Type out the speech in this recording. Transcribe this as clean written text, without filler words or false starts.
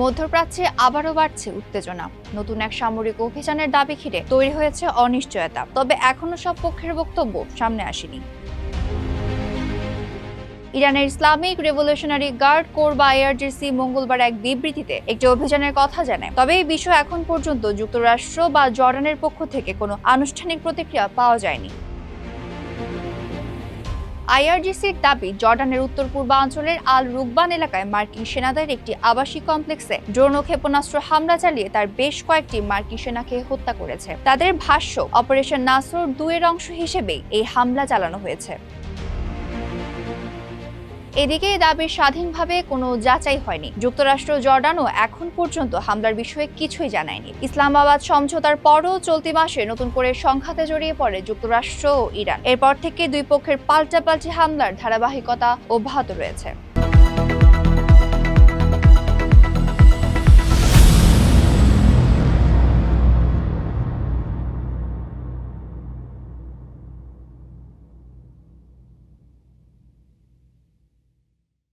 মধ্যপ্রাচ্যে আবারও বাড়ছে উত্তেজনা। নতুন এক সামরিক অভিযানের দাবি ঘিরে তৈরি হয়েছে অনিশ্চয়তা, তবে এখনো সব পক্ষের বক্তব্য সামনে আসেনি। ইরানের ইসলামিক রেভলিউশনারি গার্ড কোর বা আইআরজিসি মঙ্গলবার এক বিবৃতিতে একটি অভিযানের কথা জানায়। তবে এই বিষয়ে এখন পর্যন্ত যুক্তরাষ্ট্র বা জর্ডানের পক্ষ থেকে কোনো আনুষ্ঠানিক প্রতিক্রিয়া পাওয়া যায়নি। আইআরজিসির দাবি, জর্ডানের উত্তর পূর্বাঞ্চলের আল রুকবান এলাকায় মার্কিন সেনাদের একটি আবাসিক কমপ্লেক্সে ড্রোন ও ক্ষেপণাস্ত্র হামলা চালিয়ে তার বেশ কয়েকটি মার্কিন সেনাকে হত্যা করেছে। তাদের ভাষ্য, অপারেশন নাসর 2 এর অংশ হিসেবেই এই হামলা চালানো হয়েছে। এদিকে এই দাবির স্বাধীনভাবে কোনো যাচাই হয়নি। যুক্তরাষ্ট্র জর্ডানও এখন পর্যন্ত হামলার বিষয়ে কিছুই জানায়নি। ইসলামাবাদ সমঝোতার পরও চলতি মাসে নতুন করে সংঘাতে জড়িয়ে পড়ে যুক্তরাষ্ট্র ও ইরান। এরপর থেকে দুই পক্ষের পাল্টাপাল্টি হামলার ধারাবাহিকতা অব্যাহত রয়েছে।